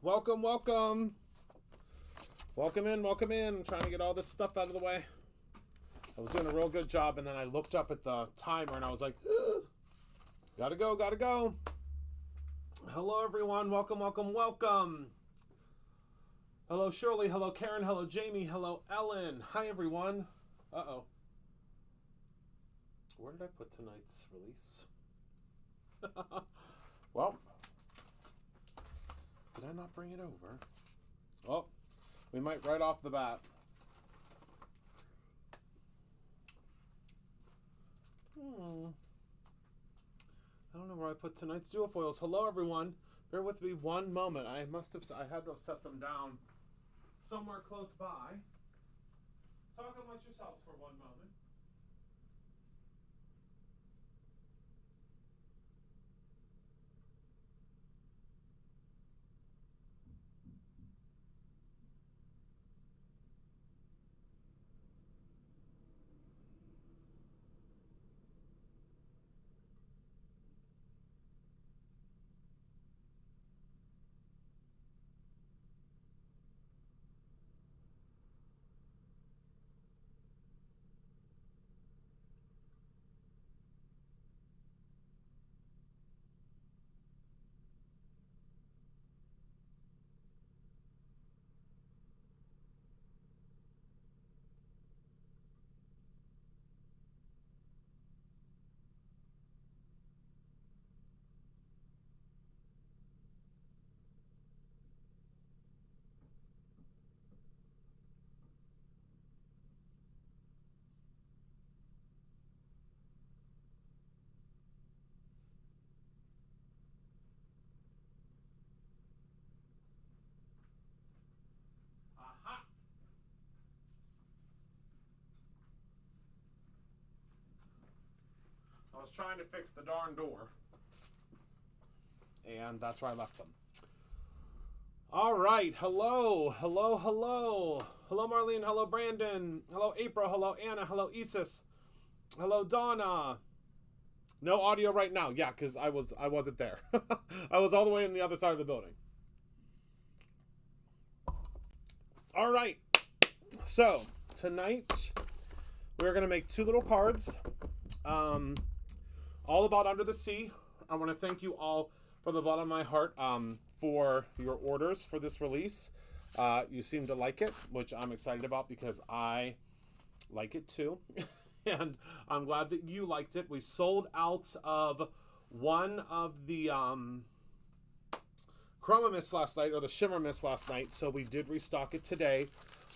Welcome, welcome. Welcome in, welcome in. I'm trying to get all this stuff out of the way. I was doing a real good job, and then I looked up at the timer, and I was like, gotta go, gotta go. Hello, everyone. Welcome, welcome, welcome. Hello, Shirley. Hello, Karen. Hello, Jamie. Hello, Ellen. Hi, everyone. Uh-oh. Where did I put tonight's release? Well, did I not bring it over? Oh, we might right off the bat. I don't know where I put tonight's dual foils. Hello, everyone. Bear with me one moment. I had to have set them down somewhere close by. Talk amongst yourselves for one moment. Aha! I was trying to fix the darn door, and that's where I left them. All right. Hello. Hello, hello. Hello, Marlene. Hello, Brandon. Hello, April. Hello, Anna. Hello, Isis. Hello, Donna. No audio right now. Yeah, because I wasn't there. I was all the way on the other side of the building. All right. So tonight we're gonna make two little cards, all about Under the Sea. I want to thank you all from the bottom of my heart for your orders for this release. You seem to like it, which I'm excited about because I like it too. And I'm glad that you liked it. We sold out of one of the Chroma Mist last night, or the Shimmer Mist last night, so we did restock it today.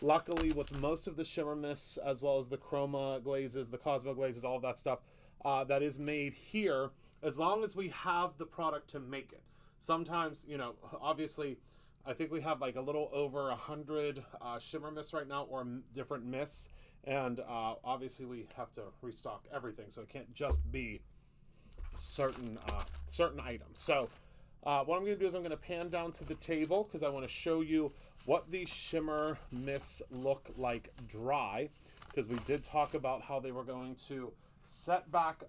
Luckily, with most of the Shimmer Mists, as well as the Chroma glazes, the Cosmo glazes, all of that stuff, that is made here, as long as we have the product to make it. Sometimes, you know, obviously, I think we have like a little over 100 Shimmer Mists right now, or different mists, and obviously we have to restock everything, so it can't just be certain items. So what I'm going to do is I'm going to pan down to the table because I want to show you what these Shimmer Mists look like dry, because we did talk about how they were going to set back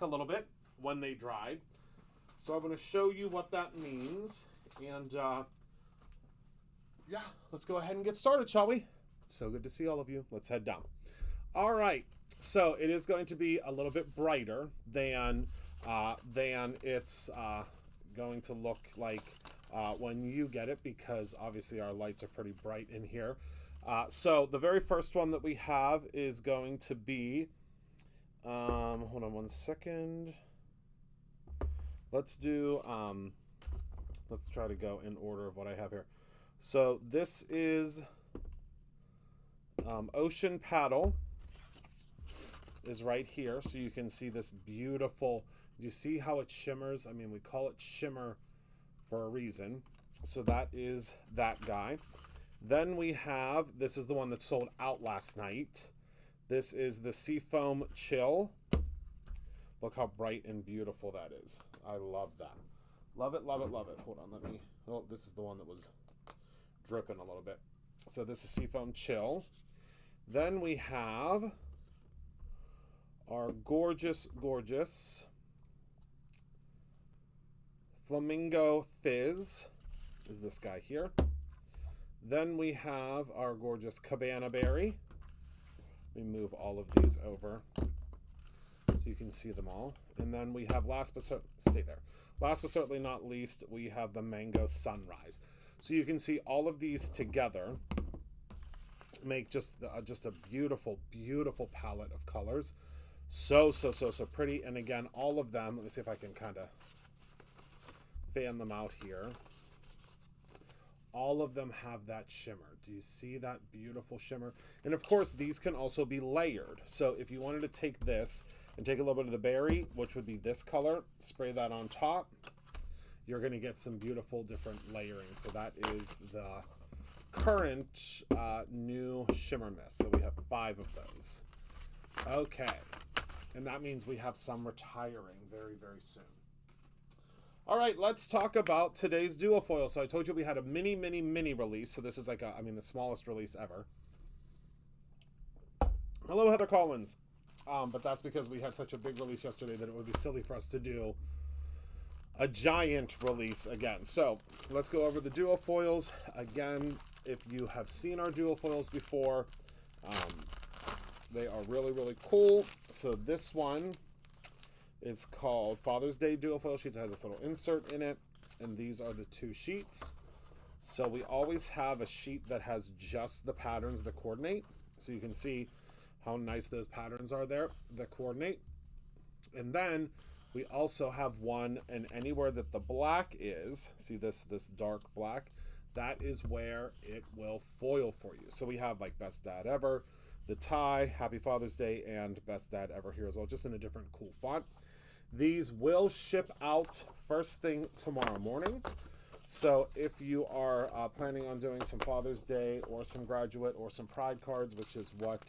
a little bit when they dried. So I'm going to show you what that means, and yeah, let's go ahead and get started, shall we? So good to see all of you. Let's head down. All right, so it is going to be a little bit brighter than it's going to look like when you get it, because obviously our lights are pretty bright in here. So the very first one that we have is going to be, hold on one second. Let's do, let's try to go in order of what I have here. So this is Ocean Paddle is right here. So you can see this beautiful, you see how it shimmers? I mean, we call it shimmer for a reason. So that is that guy. Then we have, this is the one that sold out last night. This is the Seafoam Chill. Look how bright and beautiful that is. I love that. Love it, love it, love it. Hold on, let me, oh, this is the one that was dripping a little bit. So this is Seafoam Chill. Then we have our gorgeous, gorgeous Flamingo Fizz. is this guy here. Then we have our gorgeous Cabana Berry. We move all of these over so you can see them all. And then we have last but certainly not least, we have the Mango Sunrise. So you can see all of these together make just a beautiful, beautiful palette of colors. So pretty. And again, all of them, let me see if I can kind of fan them out here. All of them have that shimmer. Do you see that beautiful shimmer? And of course, these can also be layered. So if you wanted to take this and take a little bit of the berry, which would be this color, spray that on top, you're going to get some beautiful different layering. So that is the current new shimmer mist. So we have 5 of those. Okay. And that means we have some retiring very, very soon. All right, let's talk about today's duofoil. So I told you we had a mini release. So this is like the smallest release ever. Hello, Heather Collins. But that's because we had such a big release yesterday that it would be silly for us to do a giant release again. So let's go over the duofoils. Again, if you have seen our duofoils before, they are really, really cool. So this one is called Father's Day Duofoil Sheets. It has this little insert in it, and these are the 2 sheets. So we always have a sheet that has just the patterns that coordinate. So you can see how nice those patterns are there that coordinate. And then we also have one, and anywhere that the black is, see this dark black, that is where it will foil for you. So we have like Best Dad Ever, the tie, Happy Father's Day, and Best Dad Ever here as well, just in a different cool font. These will ship out first thing tomorrow morning. So if you are planning on doing some Father's Day or some graduate or some pride cards, which is what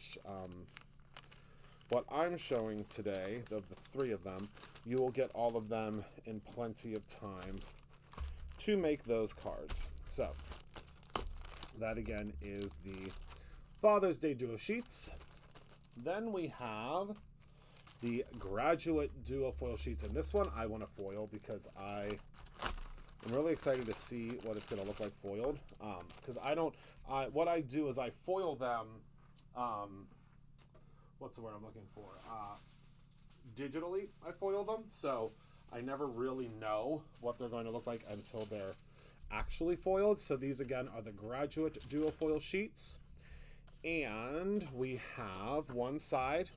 I'm showing today, the 3 of them, you will get all of them in plenty of time to make those cards. So that again is the Father's Day Duo Sheets. Then we have the Graduate Duofoil Sheets, and this one I want to foil because I'm really excited to see what it's going to look like foiled. Because what I do is I foil them, what's the word I'm looking for? Digitally, I foil them, so I never really know what they're going to look like until they're actually foiled. So these again are the Graduate Duofoil Sheets, and we have one side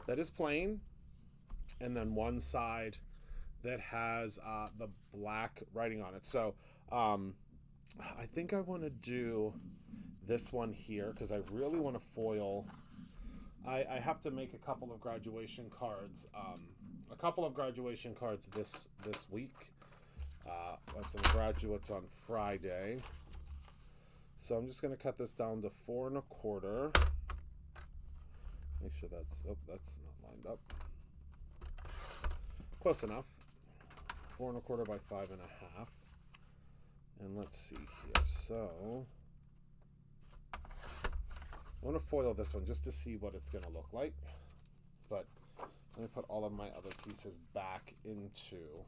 that is plain, and then one side that has the black writing on it. So I think I want to do this one here because I really want to foil. I have to make a couple of graduation cards. This week. I have some graduates on Friday. So I'm just going to cut this down to 4 1/4. Make sure that's not lined up. Close enough. 4 1/4 by 5 1/2. And let's see here. So I want to foil this one just to see what it's going to look like. But let me put all of my other pieces back into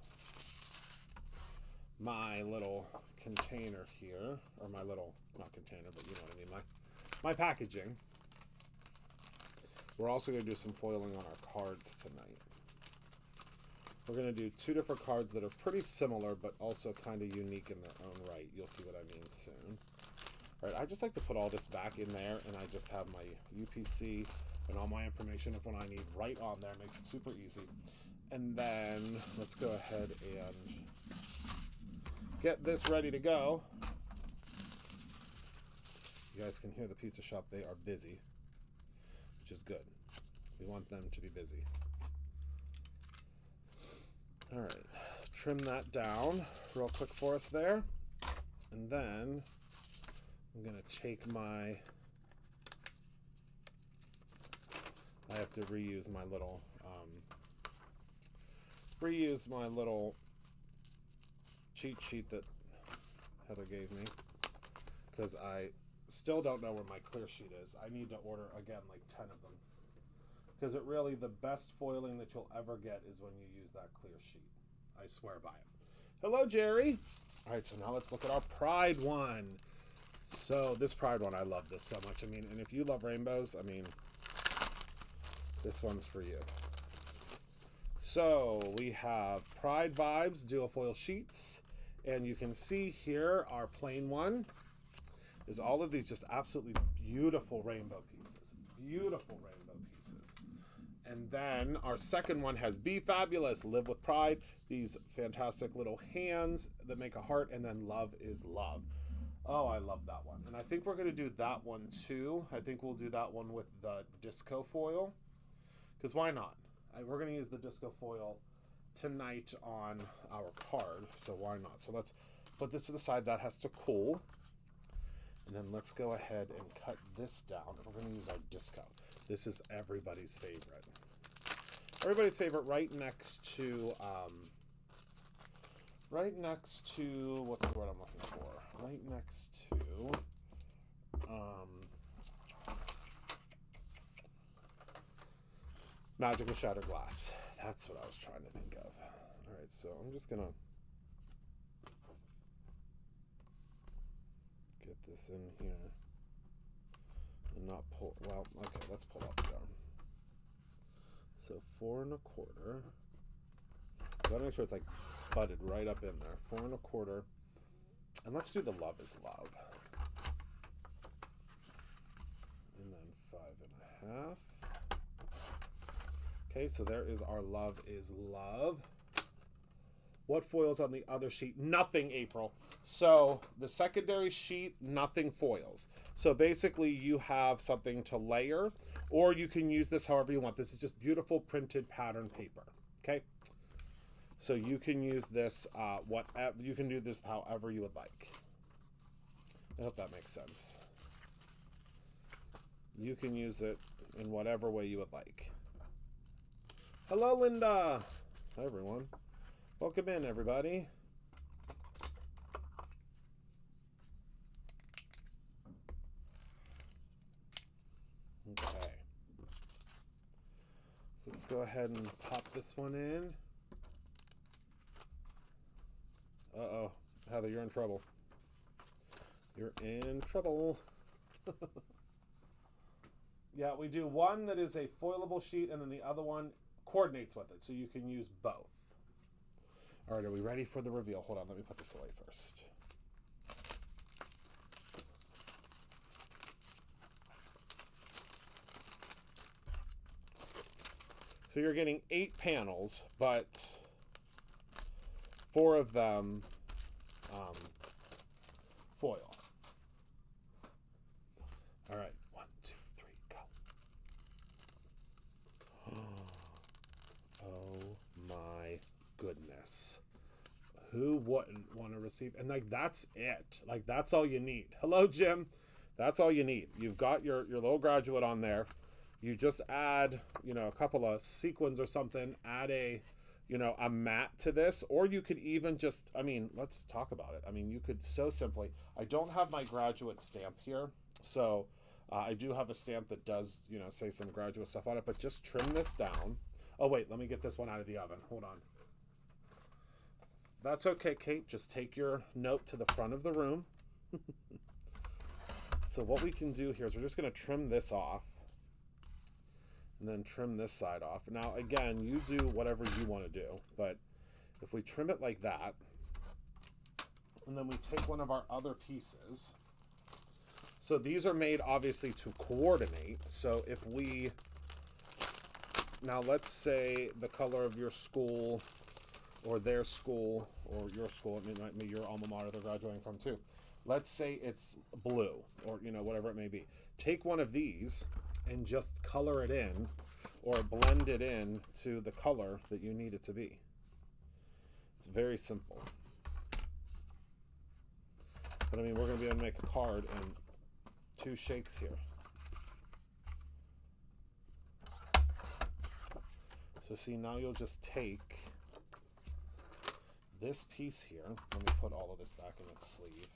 my little container here, or my little, not container, but you know what I mean, my packaging. We're also going to do some foiling on our cards tonight. We're going to do 2 different cards that are pretty similar, but also kind of unique in their own right. You'll see what I mean soon. All right, I just like to put all this back in there, and I just have my UPC and all my information of what I need right on there. Makes it super easy. And then let's go ahead and get this ready to go. You guys can hear the pizza shop. They are busy, which is good. We want them to be busy. All right, trim that down real quick for us there. And then I'm going to take I have to reuse my little cheat sheet that Heather gave me, because I still don't know where my clear sheet is. I need to order again like 10 of them, because it really, the best foiling that you'll ever get is when you use that clear sheet. I swear by it. Hello, Jerry. All right, so now let's look at our Pride one. So this Pride one, I love this so much. I mean, and if you love rainbows, I mean, this one's for you. So we have Pride Vibes duofoil sheets, and you can see here our plain one is all of these just absolutely beautiful rainbow pieces. Beautiful rainbow pieces. And then our second one has Be Fabulous, Live with Pride. These fantastic little hands that make a heart, and then Love is Love. Oh, I love that one. And I think we're going to do that one too. I think we'll do that one with the disco foil. Because why not? We're going to use the disco foil tonight on our card. So why not? So let's put this to the side. That has to cool. And then let's go ahead and cut this down. We're going to use our disco. This is everybody's favorite. Everybody's favorite right next to, what's the word I'm looking for? Right next to, Magical Shattered Glass. That's what I was trying to think of. All right, so I'm just going to get this in here and not pull, well, okay, let's pull up there. So 4 1/4. Gotta make sure it's like butted right up in there. 4 1/4. And let's do the Love is Love. And then 5 1/2. Okay, so there is our Love is Love. What foils on the other sheet? Nothing, April. So the secondary sheet, nothing foils. So basically you have something to layer, or you can use this however you want. This is just beautiful printed pattern paper. Okay. So you can use this, whatever, you can do this however you would like. I hope that makes sense. You can use it in whatever way you would like. Hello, Linda. Hi, everyone. Welcome in, everybody. Okay. So let's go ahead and pop this one in. Uh-oh. Heather, you're in trouble. You're in trouble. Yeah, we do one that is a foilable sheet, and then the other one coordinates with it, so you can use both. All right, are we ready for the reveal? Hold on, let me put this away first. So you're getting 8 panels, but 4 of them foil. All right, 1, 2, 3, go. Oh my goodness. Who wouldn't want to receive? And like, that's it. Like, that's all you need. Hello, Jim. That's all you need. You've got your little graduate on there. You just add, you know, a couple of sequins or something, add a, you know, a mat to this, or you could even just, I mean, let's talk about it. I mean, you could so simply, I don't have my graduate stamp here, so I do have a stamp that does, you know, say some graduate stuff on it, but just trim this down. Oh, wait, let me get this one out of the oven. Hold on. That's okay, Kate. Just take your note to the front of the room. So what we can do here is we're just going to trim this off. And then trim this side off. Now, again, you do whatever you want to do. But if we trim it like that, and then we take one of our other pieces. So these are made, obviously, to coordinate. So if we... Now, let's say the color of your school or their school or your school, it might be your alma mater they're graduating from too. Let's say it's blue or, you know, whatever it may be. Take one of these and just color it in or blend it in to the color that you need it to be. It's very simple. But I mean, we're going to be able to make a card in 2 shakes here. So see, now you'll just take this piece here. Let me put all of this back in its sleeve,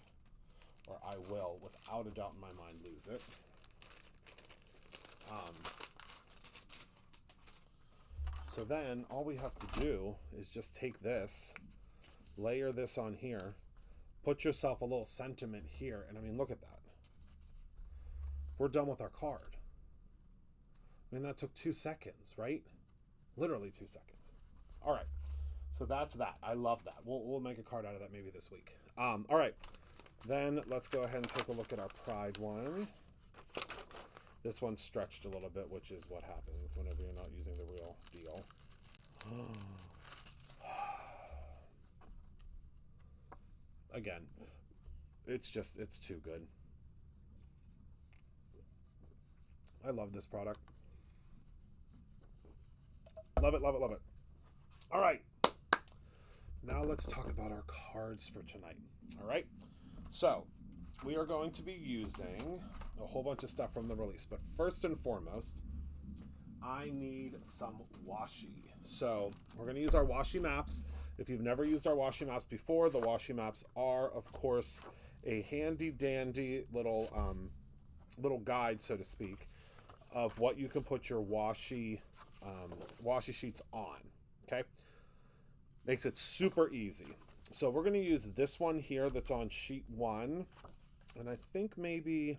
or I will, without a doubt in my mind, lose it. So then all we have to do is just take this layer this on here, put yourself a little sentiment here, and I mean, look at that. We're done with our card. I mean, that took 2 seconds, right? Literally 2 seconds. All right, so that's that. I love that. We'll make a card out of that maybe this week. All right, then let's go ahead and take a look at our Pride one. This one's stretched a little bit, which is what happens whenever you're not using the real deal. Again, it's too good. I love this product. Love it, love it, love it. All right. Now let's talk about our cards for tonight. All right. So we are going to be using a whole bunch of stuff from the release. But first and foremost, I need some washi. So we're going to use our washi maps. If you've never used our washi maps before, the washi maps are, of course, a handy dandy little guide, so to speak, of what you can put your washi sheets on. Okay, makes it super easy. So we're going to use this one here that's on sheet 1, and I think maybe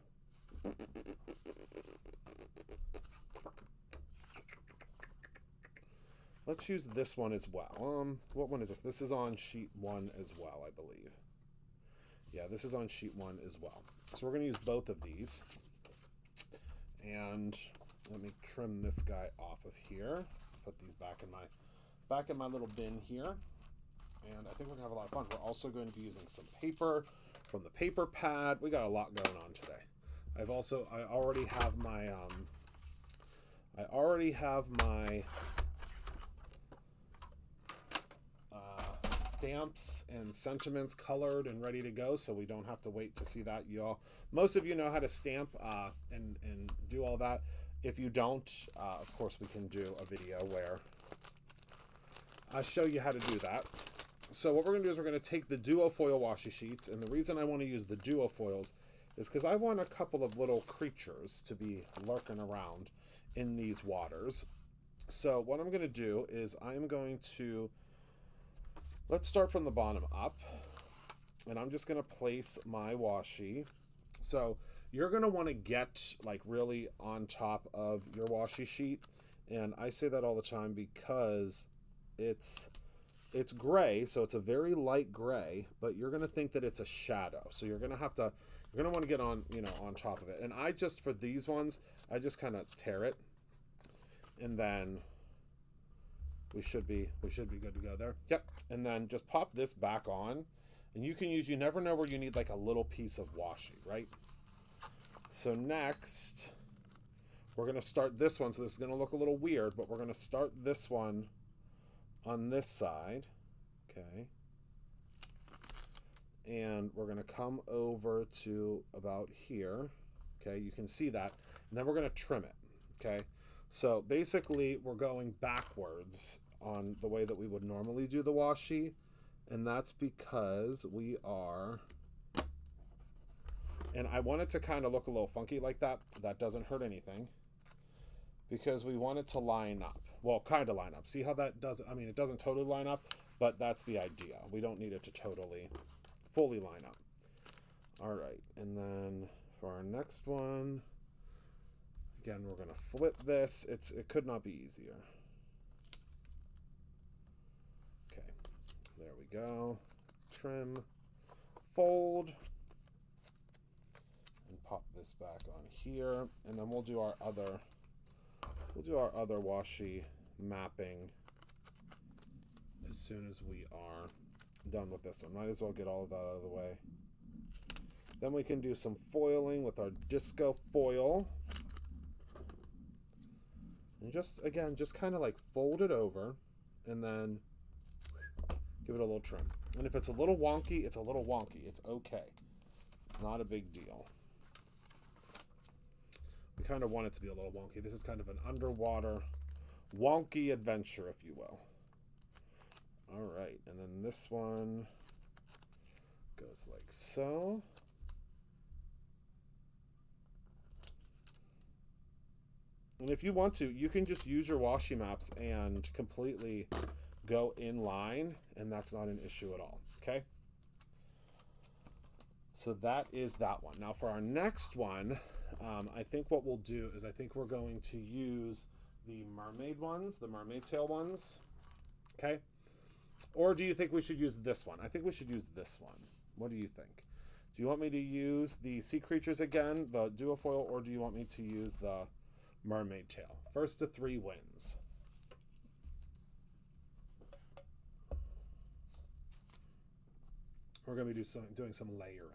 let's use this one as well. What one is this? This is on sheet 1 as well, I believe. Yeah, this is on sheet 1 as well. So we're going to use both of these. And let me trim this guy off of here. Put these back in my little bin here. And I think we're gonna have a lot of fun. We're also going to be using some paper from the paper pad. We got a lot going on today. I already have my stamps and sentiments colored and ready to go, so we don't have to wait to see that. Most of you know how to stamp and do all that. If you don't, of course, we can do a video where I show you how to do that. So what we're going to do is we're going to take the duo foil washi sheets, and the reason I want to use the duo foils is because I want a couple of little creatures to be lurking around in these waters. So what I'm going to do is I'm going to, let's start from the bottom up, and I'm just going to place my washi. So you're going to want to get like really on top of your washi sheet, and I say that all the time because it's gray, so it's a very light gray, but you're going to think that it's a shadow. So you're going to want to get on, on top of it. And I just, for these ones, I just kind of tear it, and then we should be good to go there. Yep. And then just pop this back on, and you never know where you need like a little piece of washi, right? So next, we're going to start this one. So this is going to look a little weird, but we're going to start this one on this side, okay? And we're going to come over to about here, okay? You can see that. And then we're going to trim it, okay? So basically, we're going backwards on the way that we would normally do the washi, and that's because we are... And I want it to kind of look a little funky like that. That doesn't hurt anything, because we want it to line up. Well, kind of line up. See how that does? I mean, it doesn't totally line up, but that's the idea. We don't need it to fully line up. All right, and then for our next one, again, we're going to flip this. It could not be easier. Okay, there we go. Trim, fold, and pop this back on here, and then we'll do our other washi mapping as soon as we are done with this one. Might as well get all of that out of the way. Then we can do some foiling with our disco foil. And just kind of like fold it over and then give it a little trim. And if it's a little wonky, it's a little wonky. It's okay. It's not a big deal. We kind of want it to be a little wonky. This is kind of an underwater wonky adventure, if you will. All right, and then this one goes like so. And if you want to, you can just use your washi maps and completely go in line, and that's not an issue at all, okay? So that is that one. Now for our next one, I think what we'll do is I think we're going to use the mermaid ones, the mermaid tail ones, okay? Or do you think we should use this one? I think we should use this one. What do you think? Do you want me to use the sea creatures again, the duofoil, or do you want me to use the mermaid tail? First to 3 wins. We're going to be doing some layering.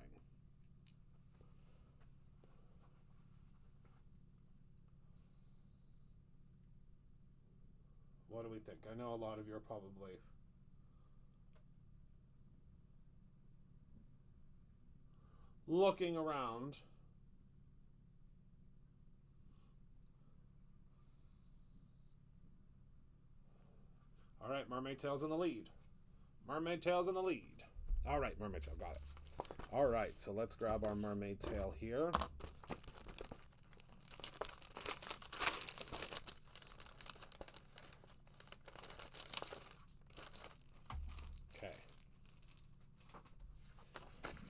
What do we think? I know a lot of you are probably looking around. All right, mermaid tail's in the lead. Mermaid tail's in the lead. All right, mermaid tail, got it. All right, so let's grab our mermaid tail here. Okay.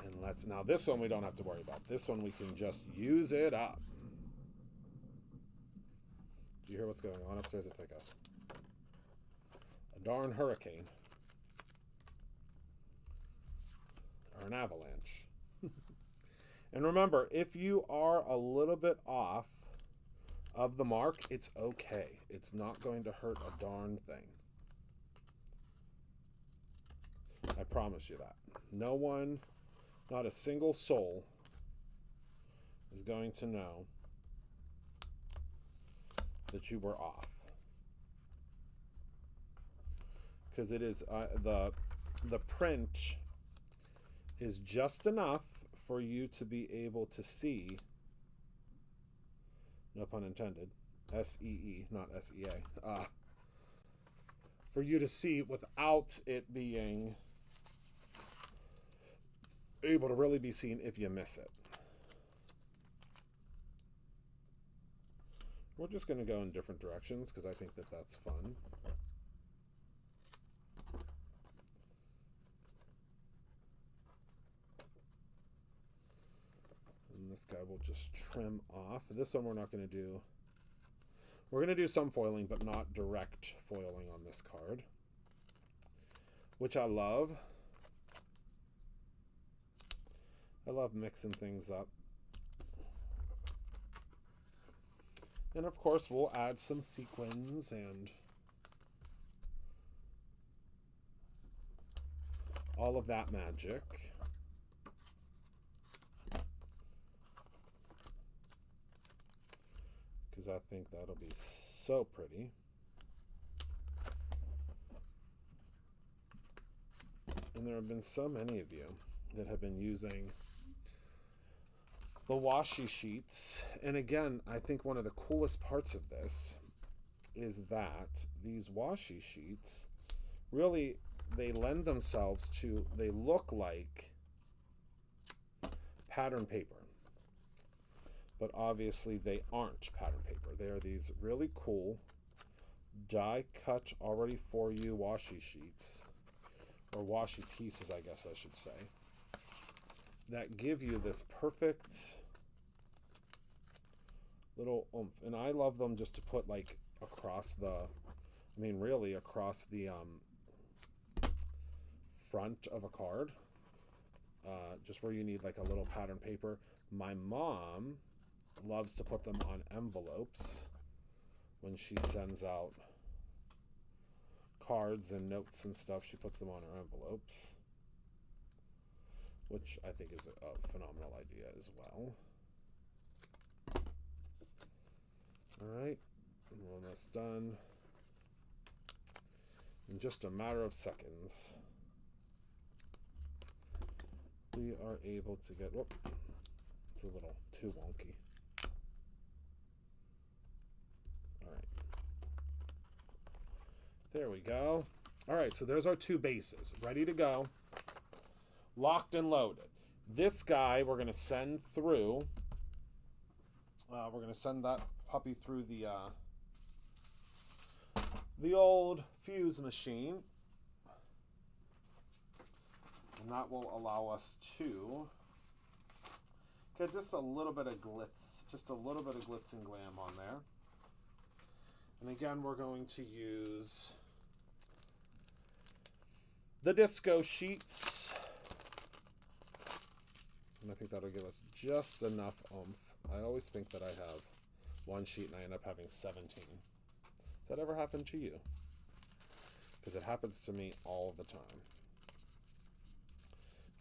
And now this one we don't have to worry about. This one we can just use it up. Do you hear what's going on upstairs? It's like a darn hurricane. Or an avalanche. And remember, if you are a little bit off of the mark, it's okay. It's not going to hurt a darn thing. I promise you that. No one, not a single soul, is going to know that you were off. Because it is the print is just enough for you to be able to see, no pun intended, S-E-E, not S-E-A, for you to see without it being able to really be seen if you miss it. We're just going to go in different directions because I think that that's fun. This guy will just trim off. This one we're not going to do. We're going to do some foiling, but not direct foiling on this card, which I love. I love mixing things up. And of course, we'll add some sequins and all of that magic. I think that'll be so pretty. And there have been so many of you that have been using the washi sheets. And again, I think one of the coolest parts of this is that these washi sheets really, they lend themselves to, they look like pattern paper. But obviously they aren't pattern paper. They are these really cool die cut already for you washi sheets, or washi pieces, I guess I should say, that give you this perfect little oomph. And I love them just to put like across the, I mean really across the front of a card, just where you need like a little pattern paper. My mom loves to put them on envelopes when she sends out cards and notes and stuff. She puts them on her envelopes, which I think is a phenomenal idea as well. All right, we're almost done. In just a matter of seconds, we are able to get, whoop, it's a little too wonky. All right. There we go. All right, so there's our two bases, ready to go, locked and loaded. This guy we're going to send through, we're going to send that puppy through the old fuse machine, And that will allow us to get just a little bit of glitz, just a little bit of glitz and glam on there. And again, we're going to use the disco sheets. And I think that'll give us just enough oomph. I always think that I have one sheet and I end up having 17. Does that ever happen to you? Because it happens to me all the time.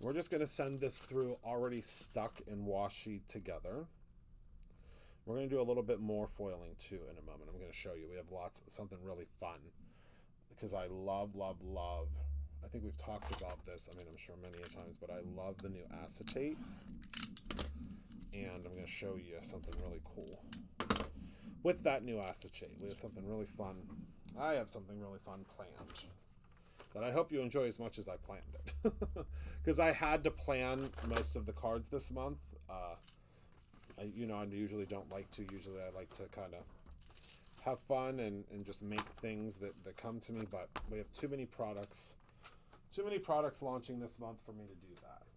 We're just going to send this through already stuck and washi together. We're going to do a little bit more foiling too in a moment. I'm going to show you. We have something really fun because I love, I think we've talked about this, I mean, I'm sure many times, but I love the new acetate. And I'm going to show you something really cool. With that new acetate, we have something really fun. I have something really fun planned that I hope you enjoy as much as I planned it. Because I had to plan most of the cards this month. I usually don't like to. Usually I like to kind of have fun and just make things that come to me. But we have too many products launching this month for me to do that.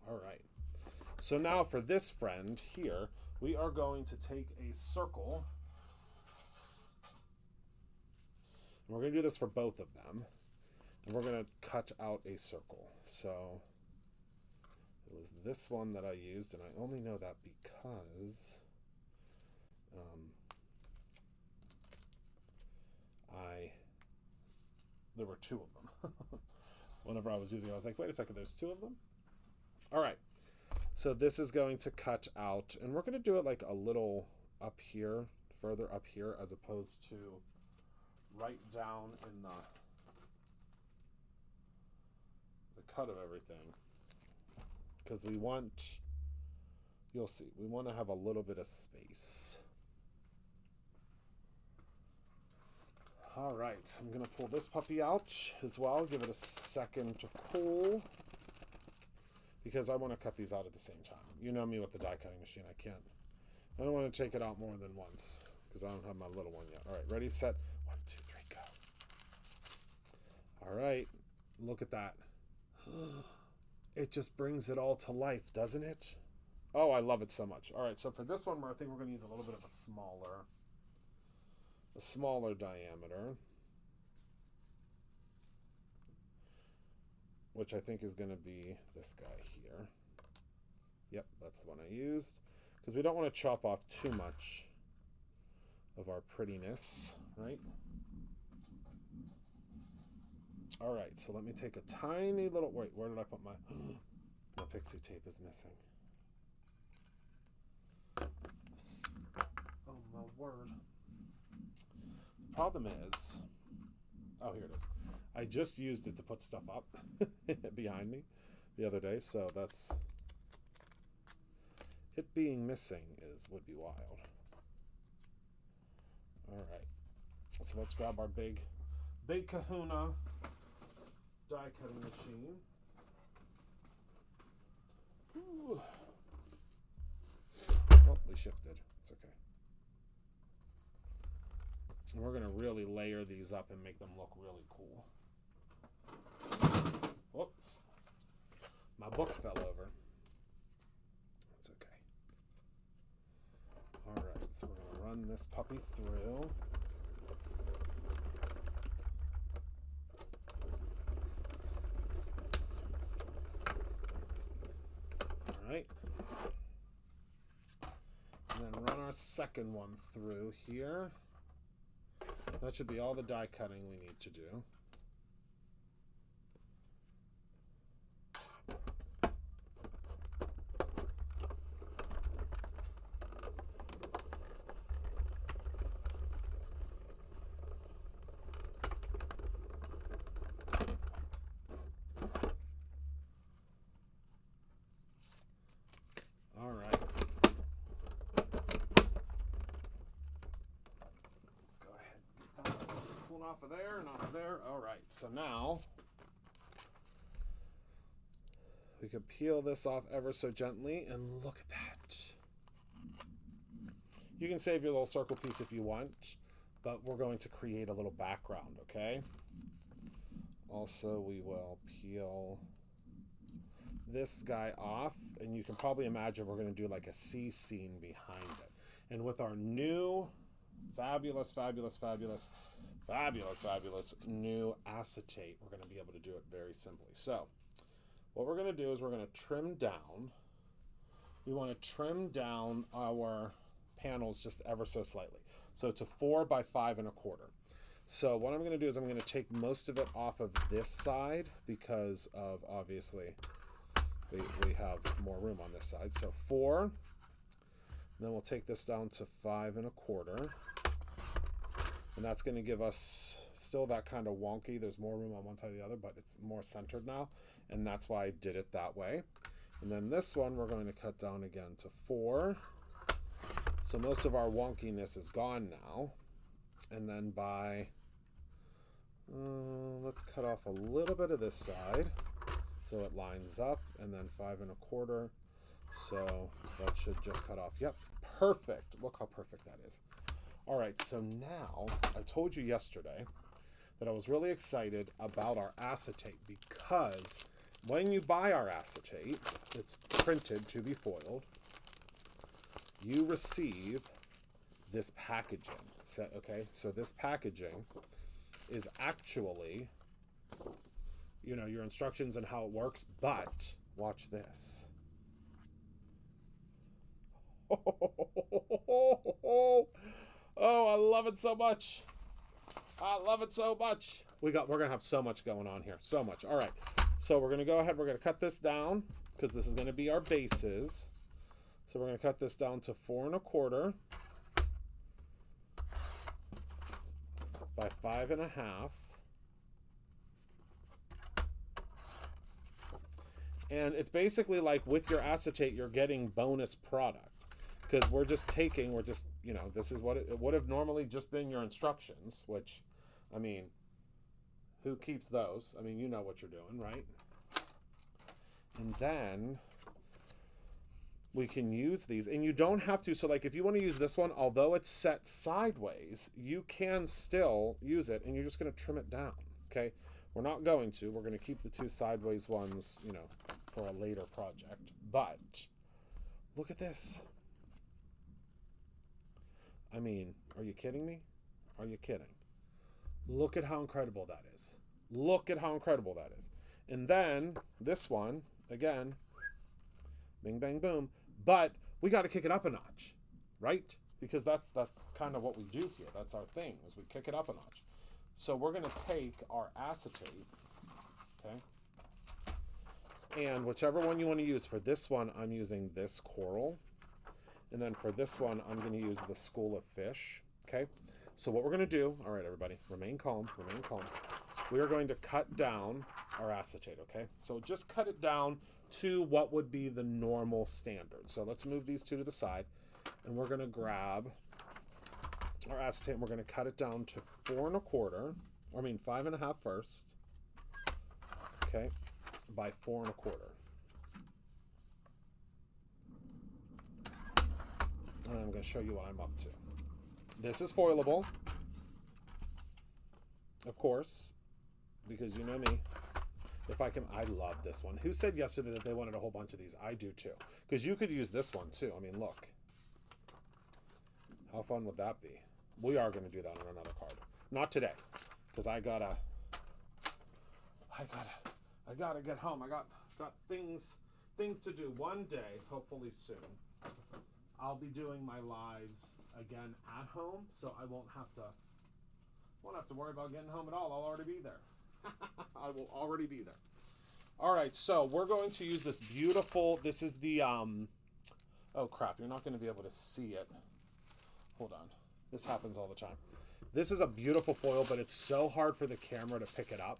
All right. So now for this friend here, we are going to take a circle. And we're going to do this for both of them. And we're going to cut out a circle. So it was this one that I used, and I only know that because there were two of them. Whenever I was using it, I was like, wait a second, there's two of them? All right. So this is going to cut out, and we're going to do it like a little up here, further up here, as opposed to right down in the cut of everything. Because we want, you'll see, we want to have a little bit of space. All right, I'm going to pull this puppy out as well, give it a second to cool, because I want to cut these out at the same time. You know me with the die cutting machine, I don't want to take it out more than once, because I don't have my little one yet. All right, ready, set, 1, 2, 3, go. All right, look at that. It just brings it all to life, doesn't it? Oh, I love it so much. All right, so for this one, I think we're going to use a little bit of a smaller diameter, which I think is going to be this guy here. Yep, that's the one I used, because we don't want to chop off too much of our prettiness, right? All right, so let me take a tiny little, wait, where did I put my pixie tape is missing. Oh my word. The problem is, oh, here it is. I just used it to put stuff up behind me the other day, so that's, it being missing would be wild. All right, so let's grab our big kahuna die cutting machine. Ooh. Oh, we shifted. It's okay. And we're going to really layer these up and make them look really cool. Whoops. My book fell over. That's okay. All right, so we're going to run this puppy through. Right. And then run our second one through here. That should be all the die cutting we need to do. Off of there and off of there. All right, so now we can peel this off ever so gently, and look at that. You can save your little circle piece if you want, but we're going to create a little background, okay? Also, we will peel this guy off, and you can probably imagine we're going to do like a sea scene behind it. And with our new fabulous new acetate, we're going to be able to do it very simply. So what we're going to do is we're going to trim down. We want to trim down our panels just ever so slightly. So to 4 by 5 1/4. So what I'm going to do is I'm going to take most of it off of this side because of, obviously, we have more room on this side. So 4, then we'll take this down to 5 1/4. And that's going to give us still that kind of wonky. There's more room on one side or the other, but it's more centered now. And that's why I did it that way. And then this one, we're going to cut down again to 4. So most of our wonkiness is gone now. And then by, let's cut off a little bit of this side so it lines up, and then 5 1/4. So that should just cut off. Yep, perfect. Look how perfect that is. All right, so now I told you yesterday that I was really excited about our acetate because when you buy our acetate, it's printed to be foiled, you receive this packaging. So, okay, so this packaging is actually, you know, your instructions and how it works, but watch this. Oh, I love it so much. I love it so much. We're gonna have so much going on here. So much. All right. So we're gonna go ahead. We're gonna cut this down because this is gonna be our bases. So we're gonna cut this down to 4 1/4 by 5 1/2. And it's basically like with your acetate, you're getting bonus product. Because we're just, you know, this is what it would have normally just been your instructions, which, I mean, who keeps those? I mean, you know what you're doing, right? And then we can use these, and you don't have to. So like if you want to use this one, although it's set sideways, you can still use it, and you're just going to trim it down, okay? We're not going to. We're going to keep the 2 sideways ones, you know, for a later project. But look at this. I mean, are you kidding me? Are you kidding? Look at how incredible that is. Look at how incredible that is. And then this one, again, bing, bang, boom. But we got to kick it up a notch, right? Because that's kind of what we do here. That's our thing, is we kick it up a notch. So we're going to take our acetate, okay? And whichever one you want to use. For this one, I'm using this coral. And then for this one, I'm going to use the School of Fish, okay? So what we're going to do, all right, everybody, remain calm, remain calm. We are going to cut down our acetate, okay? So just cut it down to what would be the normal standard. So let's move these 2 to the side, and we're going to grab our acetate, and we're going to cut it down to 4 1/4, I mean 5 1/2 first, okay, by 4 1/4. And I'm going to show you what I'm up to. This is foilable, of course, because you know me. If I can, I love this one. Who said yesterday that they wanted a whole bunch of these? I do too. Because you could use this one too. I mean, look. How fun would that be? We are going to do that on another card. Not today, because I gotta get home. I got things to do. One day, hopefully soon, I'll be doing my lives again at home, so I won't have to worry about getting home at all. I'll already be there. I will already be there. All right, so we're going to use this beautiful, this is the, oh crap, you're not going to be able to see it. Hold on. This happens all the time. This is a beautiful foil, but it's so hard for the camera to pick it up.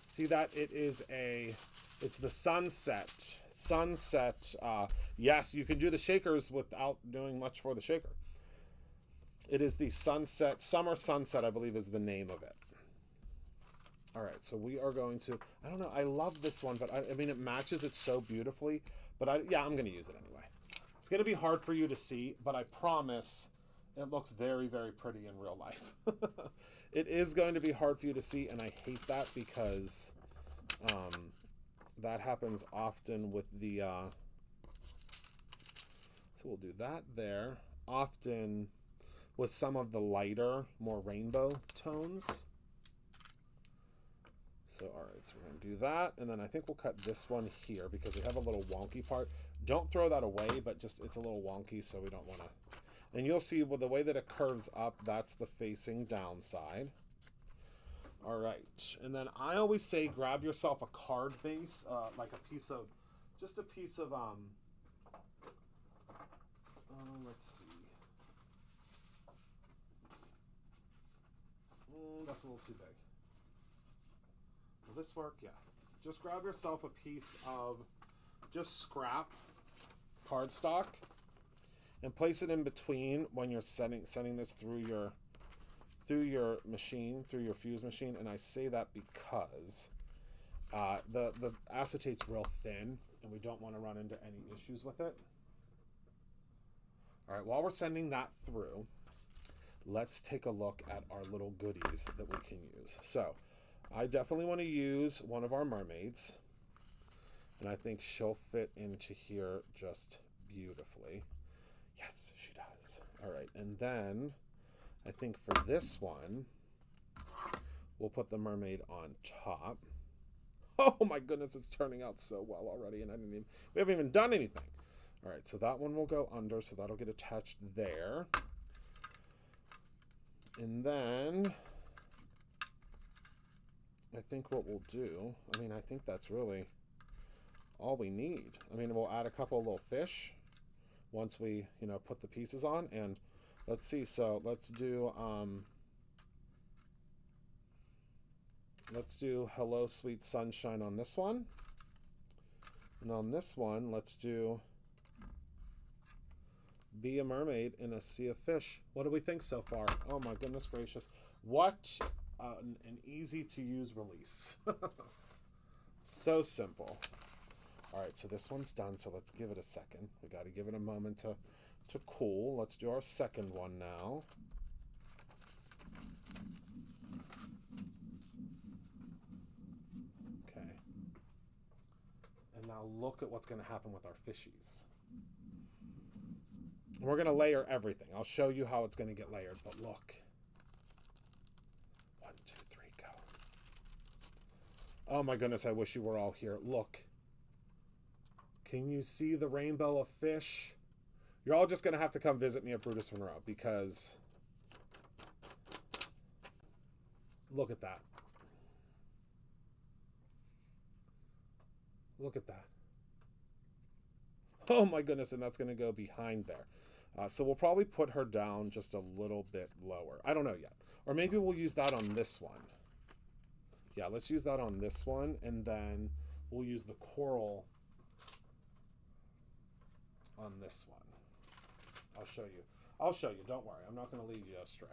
See that? It's the Sunset. Yes, you can do the shakers without doing much for the shaker. It is the Summer Sunset, I believe is the name of it. All right, so we are going to, I don't know, I love this one, but I mean, it matches it so beautifully, but yeah, I'm going to use it anyway. It's going to be hard for you to see, but I promise It looks very, very pretty in real life. It is going to be hard for you to see, and I hate that because that happens often with the... so we'll do that there. Often with some of the lighter, more rainbow tones. So, all right, so we're going to do that. And then I think we'll cut this one here because we have a little wonky part. Don't throw that away, but just it's a little wonky, so we don't want to... And you'll see with the way that it curves up, that's the facing down side. All right, and then I always say grab yourself a card base, like a piece of, just a piece of, let's see. That's a little too big. Will this work? Yeah. Just grab yourself a piece of just scrap cardstock and place it in between when you're sending this through your machine, through your fuse machine. And I say that because the acetate's real thin and we don't want to run into any issues with it. All right, while we're sending that through, let's take a look at our little goodies that we can use. So I definitely want to use one of our mermaids, and I think she'll fit into here just beautifully. Yes, she does. All right, and then I think for this one, we'll put the mermaid on top. Oh my goodness, it's turning out so well already, and we haven't even done anything. All right, so that one will go under, so that'll get attached there. And then I think what we'll do, I think that's really all we need. We'll add a couple little fish once we, put the pieces on. And let's see, so let's do Hello Sweet Sunshine on this one. And on this one, let's do Be a Mermaid in a Sea of Fish. What do we think so far? Oh my goodness gracious. What an easy to use release. So simple. All right, so this one's done, so let's give it a second. We got to give it a moment to cool. Let's do our second one now. Okay. And now look at what's going to happen with our fishies. We're going to layer everything. I'll show you how it's going to get layered, but look. 1, 2, 3, go. Oh my goodness, I wish you were all here. Look. Can you see the rainbow of fish? You're all just going to have to come visit me at Brutus Monroe because look at that. Look at that. Oh my goodness, and that's going to go behind there. So we'll probably put her down just a little bit lower. I don't know yet. Or maybe we'll use that on this one. Yeah, let's use that on this one, and then we'll use the coral on this one. I'll show you. Don't worry. I'm not going to lead you astray.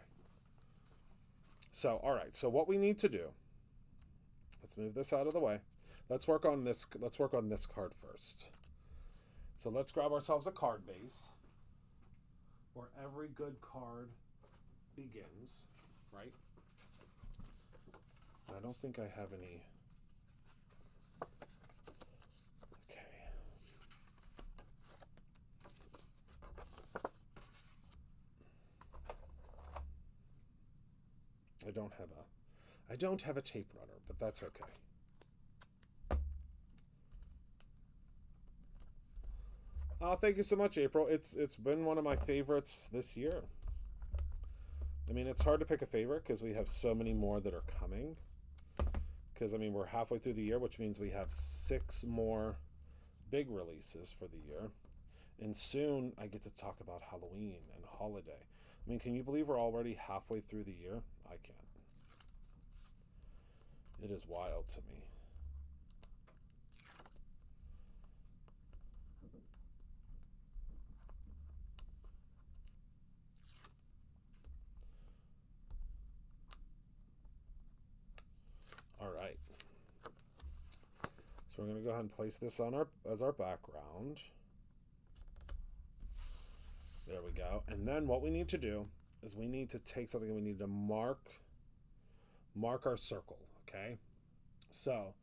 So, all right. So what we need to do, let's move this out of the way. Let's work on this card first. So let's grab ourselves a card base where every good card begins, right? I don't think I have any. Okay. I don't have a tape runner, but that's okay. Oh, thank you so much, April. It's been one of my favorites this year. It's hard to pick a favorite because we have so many more that are coming. Because, we're halfway through the year, which means we have 6 more big releases for the year. And soon I get to talk about Halloween and holiday. Can you believe we're already halfway through the year? I can't. It is wild to me. All right. So we're going to go ahead and place this on as our background. There we go. And then what we need to do is we need to take something and we need to mark our circle, okay? So,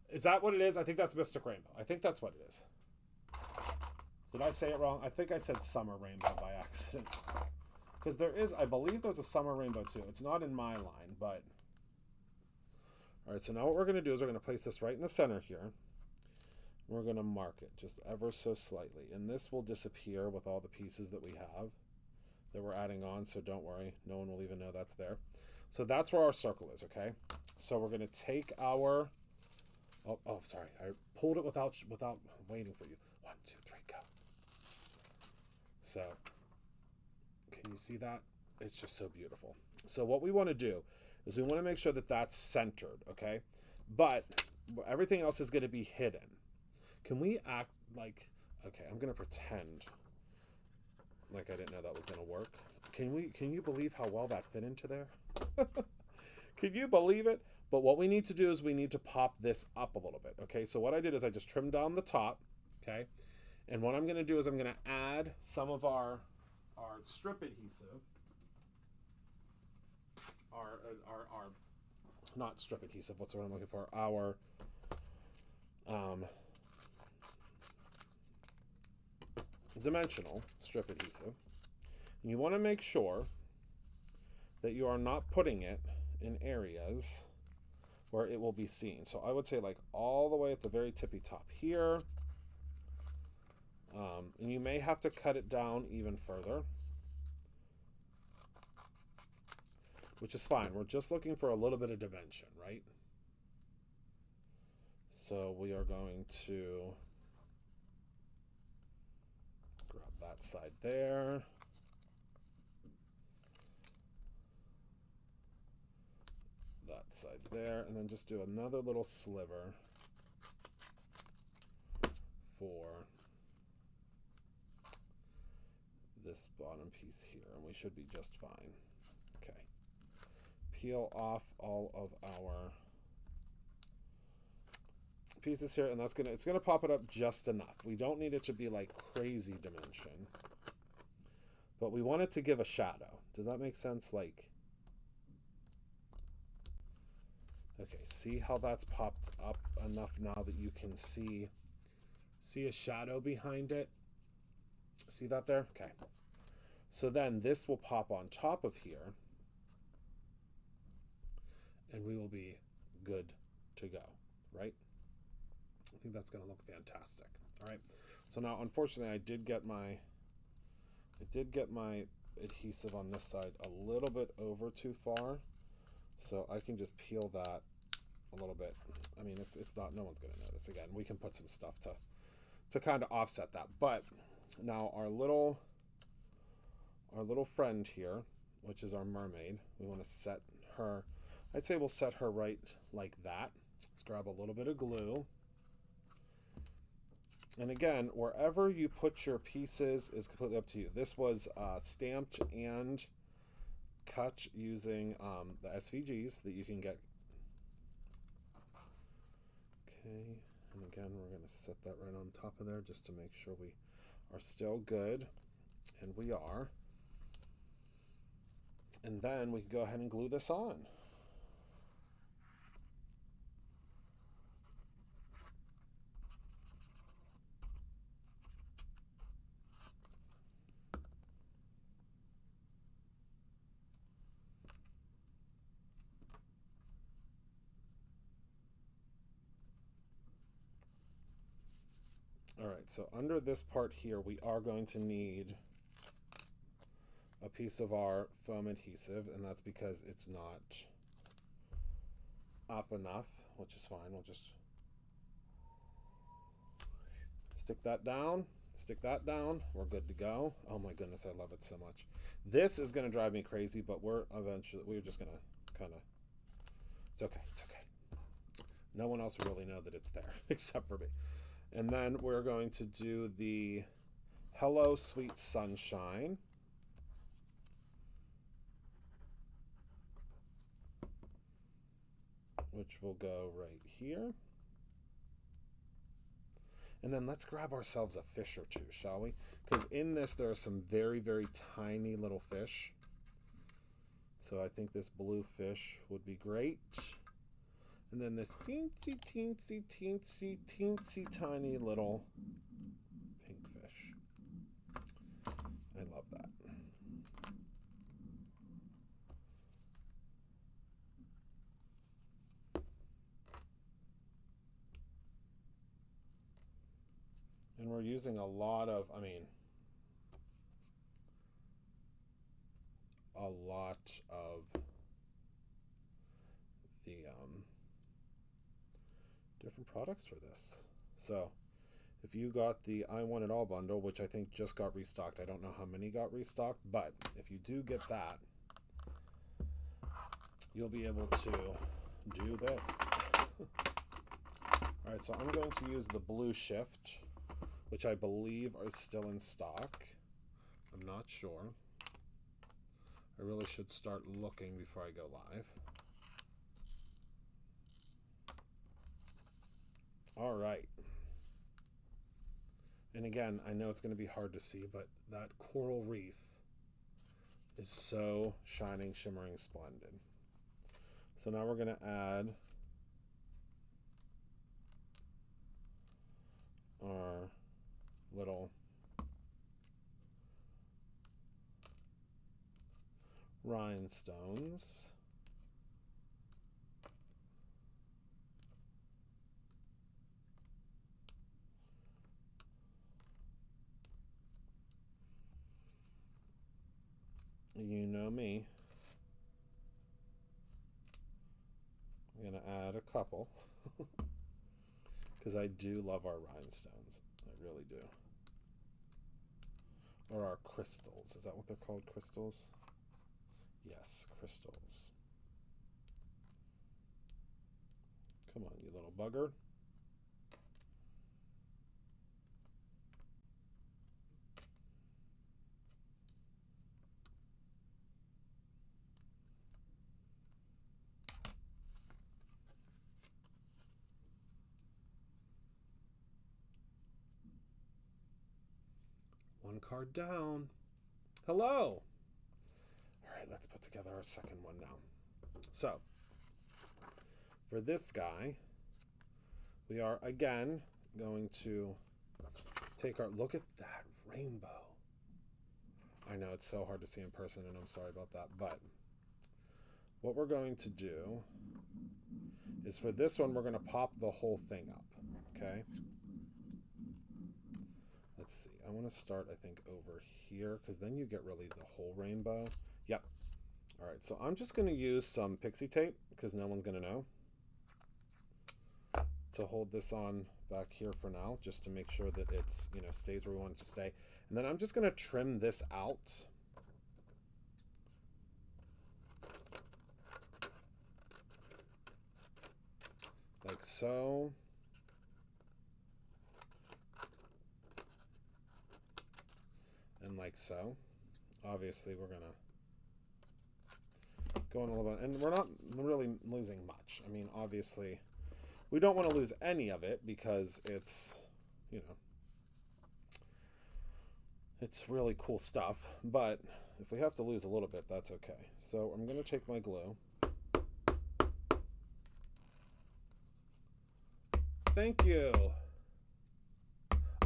is that what it is? I think that's Mystic Rainbow. I think that's what it is. Did I say it wrong? I think I said Summer Rainbow by accident. Because there is, I believe there's a Summer Rainbow too. It's not in my line, but... Alright, so now what we're going to do is we're going to place this right in the center here. We're going to mark it just ever so slightly. And this will disappear with all the pieces that we have that we're adding on, so don't worry. No one will even know that's there. So that's where our circle is, okay? So we're going to take our... Oh, sorry. I pulled it without waiting for you. 1, 2, 3, go. So, can you see that? It's just so beautiful. So what we want to do is we want to make sure that that's centered, okay? But everything else is going to be hidden. Can we act like... Okay, I'm going to pretend like I didn't know that was going to work. Can you believe how well that fit into there? Can you believe it? But what we need to do is we need to pop this up a little bit, okay? So what I did is I just trimmed down the top, okay? And what I'm going to do is I'm going to add some of our strip adhesive, our not strip adhesive, what's the word I'm looking for? Our dimensional strip adhesive. And you want to make sure that you are not putting it in areas where it will be seen. So I would say like all the way at the very tippy top here. And you may have to cut it down even further, which is fine. We're just looking for a little bit of dimension, right? So we are going to grab that side there. That side there, and then just do another little sliver for this bottom piece here, and we should be just fine. Okay. Peel off all of our pieces here, and it's gonna pop it up just enough. We don't need it to be like crazy dimension, but we want it to give a shadow. Does that make sense? Like, okay, see how that's popped up enough now that you can see a shadow behind it? See that there? Okay. So then this will pop on top of here, and we will be good to go, right? I think that's going to look fantastic. All right. So now, unfortunately, I did get my adhesive on this side a little bit over too far, so I can just peel that a little bit. I mean, it's not, no one's going to notice. Again, we can put some stuff to kind of offset that. But now our little friend here, which is our mermaid, we want to set her, I'd say we'll set her right like that. Let's grab a little bit of glue. And again, wherever you put your pieces is completely up to you. This was stamped and cut using the SVGs that you can get. Okay, and again, we're going to set that right on top of there just to make sure we are still good. And we are. And then we can go ahead and glue this on. All right, so under this part here, we are going to need a piece of our foam adhesive, and that's because it's not up enough, which is fine. We'll just stick that down, we're good to go. Oh my goodness, I love it so much. This is going to drive me crazy, but we're just going to kind of, it's okay. No one else will really know that it's there except for me. And then we're going to do the Hello Sweet Sunshine. Which will go right here. And then let's grab ourselves a fish or two, shall we? Because in this there are some very, very tiny little fish. So I think this blue fish would be great. And then this teensy, teensy, teensy, teensy, tiny little pink fish. I love that. And we're using a lot of, I mean, a lot of the different products for this. So if you got the I Want It All bundle, which I think just got restocked, I don't know how many got restocked, but if you do get that, you'll be able to do this. All right, so I'm going to use the Blue Shift, which I believe are still in stock. I'm not sure. I really should start looking before I go live. All right. And again, I know it's going to be hard to see, but that coral reef is so shining, shimmering, splendid. So now we're going to add our little rhinestones. You know me. I'm going to add a couple because I do love our rhinestones. I really do. Or our crystals. Is that what they're called? Crystals? Yes, crystals. Come on, you little bugger. One card down. Hello. All right, let's put together our second one now. So, for this guy, we are again going to take our, look at that rainbow. I know it's so hard to see in person, and I'm sorry about that, but what we're going to do is for this one, we're going to pop the whole thing up, okay? Let's see. I want to start, I think, over here, because then you get really the whole rainbow. Yep. All right, so I'm just going to use some pixie tape, because no one's going to know, to hold this on back here for now, just to make sure that it's, you know, stays where we want it to stay. And then I'm just going to trim this out. Like so. And like so. Obviously, we're going to go in a little bit. And we're not really losing much. I mean, obviously, we don't want to lose any of it because it's, you know, it's really cool stuff. But if we have to lose a little bit, that's okay. So I'm going to take my glue. Thank you.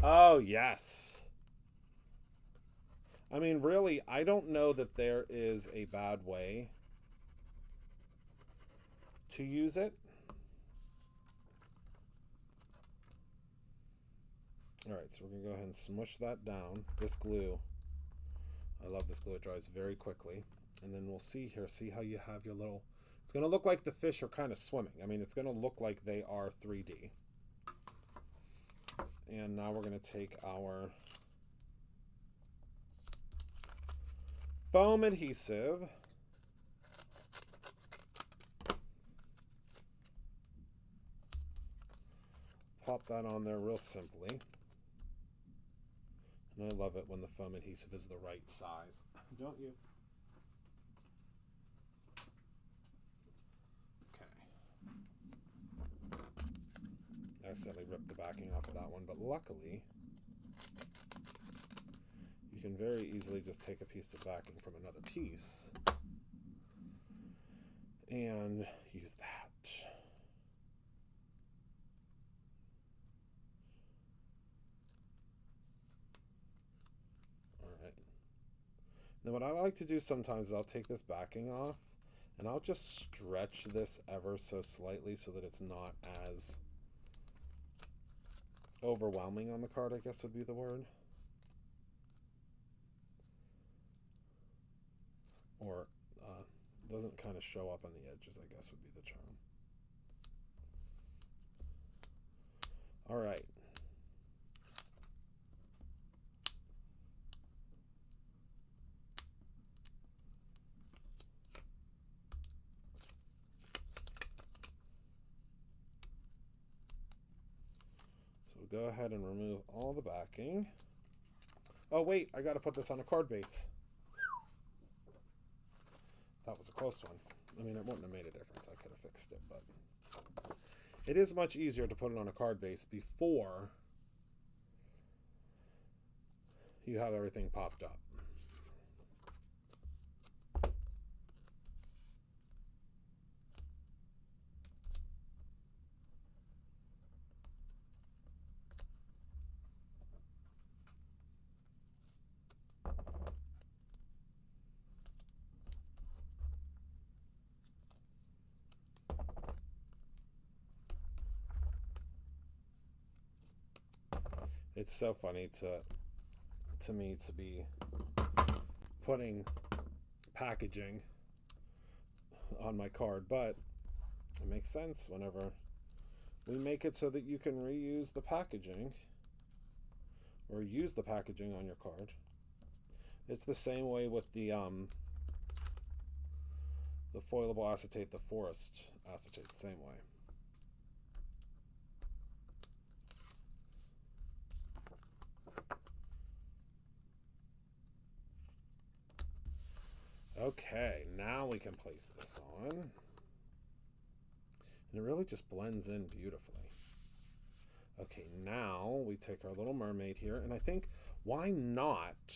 Oh, yes. I mean, really, I don't know that there is a bad way to use it. All right, so we're going to go ahead and smush that down. This glue, I love this glue. It dries very quickly. And then we'll see here, see how you have your little, it's going to look like the fish are kind of swimming. I mean, it's going to look like they are 3D. And now we're going to take our foam adhesive. Pop that on there real simply. And I love it when the foam adhesive is the right size. Don't you? Okay. I accidentally ripped the backing off of that one, but luckily you can very easily just take a piece of backing from another piece and use that. All right. Then what I like to do sometimes is I'll take this backing off and I'll just stretch this ever so slightly so that it's not as overwhelming on the card, I guess would be the word. Or doesn't kind of show up on the edges, I guess would be the term. All right. So we'll go ahead and remove all the backing. Oh wait, I got to put this on a card base. That was a close one. I mean, it wouldn't have made a difference. I could have fixed it, but it is much easier to put it on a card base before you have everything popped up. It's so funny to me to be putting packaging on my card, but it makes sense whenever we make it so that you can reuse the packaging or use the packaging on your card. It's the same way with the foilable acetate, the forest acetate, the same way. Okay, now we can place this on. And it really just blends in beautifully. Okay, now we take our little mermaid here, and I think, why not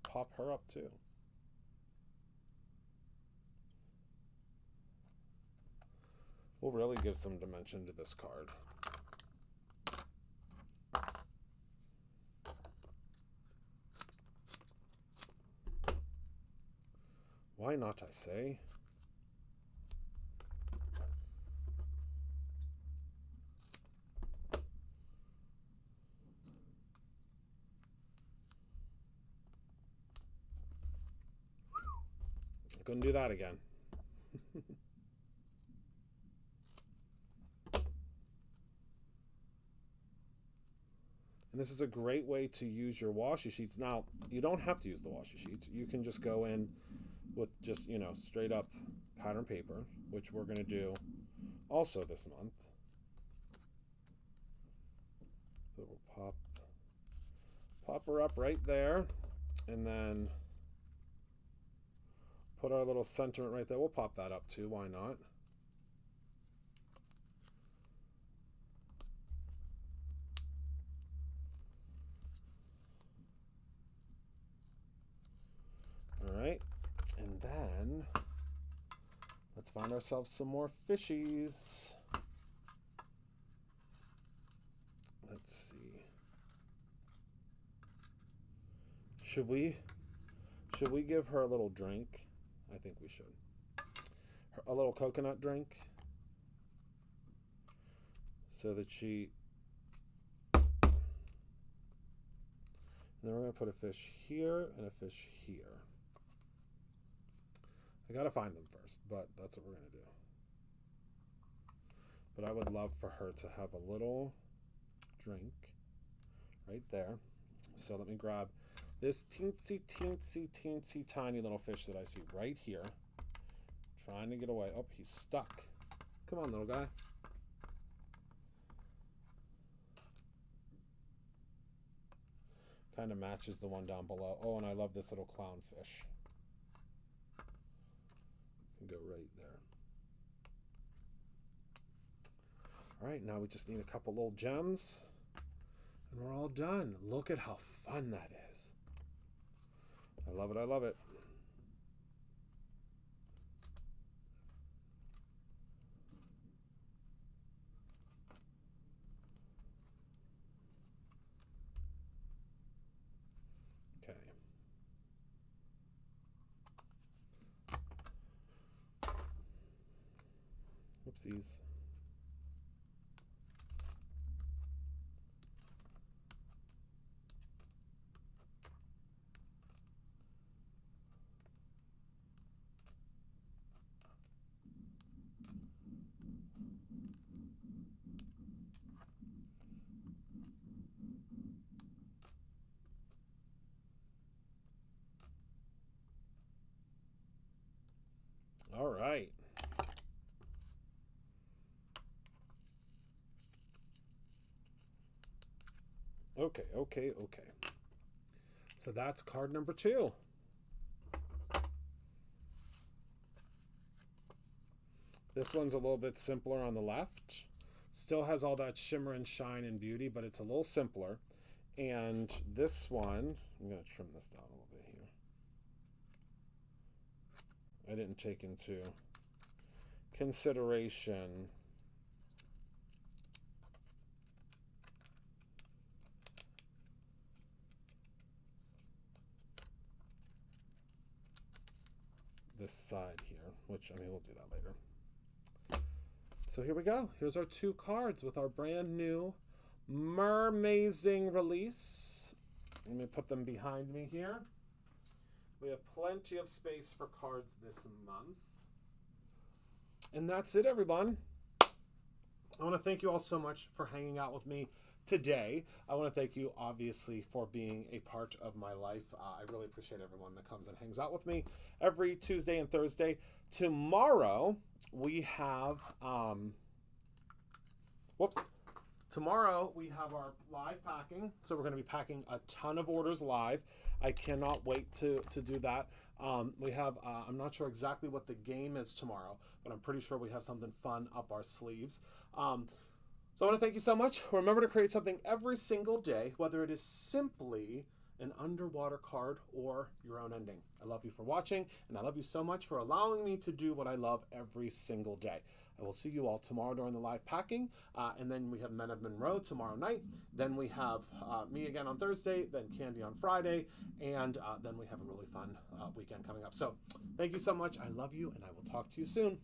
pop her up too? We'll really give some dimension to this card. Why not, I say? I couldn't do that again. And this is a great way to use your washi sheets. Now, you don't have to use the washi sheets. You can just go in with just, straight up pattern paper, which we're going to do also this month. So we'll pop her up right there, and then put our little sentiment right there. We'll pop that up too, why not? All right, and then let's find ourselves some more fishies. Let's see. Should we give her a little drink? I think we should. A little coconut drink, so that she. And then we're going to put a fish here and a fish here. I gotta find them first, but that's what we're gonna do. But I would love for her to have a little drink right there. So let me grab this teensy tiny little fish that I see right here, trying to get away. Oh, he's stuck. Come on, little guy. Kind of matches the one down below. Oh, and I love this little clownfish. Go right there. All right, now we just need a couple little gems and we're all done. Look at how fun that is. I love it, I love it. Oopsies. All right. Okay. So that's card number 2. This one's a little bit simpler on the left. Still has all that shimmer and shine and beauty, but it's a little simpler. And this one, I'm going to trim this down a little bit here. I didn't take into consideration this side here, which, I mean, we'll do that later. So here we go. Here's our 2 cards with our brand new Mermazing release. Let me put them behind me here. We have plenty of space for cards this month. And that's it, everyone. I want to thank you all so much for hanging out with me today. I want to thank you, obviously, for being a part of my life. I really appreciate everyone that comes and hangs out with me every Tuesday and Thursday. Tomorrow, we have... Tomorrow, we have our live packing. So we're going to be packing a ton of orders live. I cannot wait to do that. We have, I'm not sure exactly what the game is tomorrow, but I'm pretty sure we have something fun up our sleeves. So I want to thank you so much. Remember to create something every single day, whether it is simply an underwater card or your own ending. I love you for watching, and I love you so much for allowing me to do what I love every single day. I will see you all tomorrow during the live packing, and then we have Men of Monroe tomorrow night. Then we have me again on Thursday, then Candy on Friday, and then we have a really fun weekend coming up. So thank you so much. I love you, and I will talk to you soon.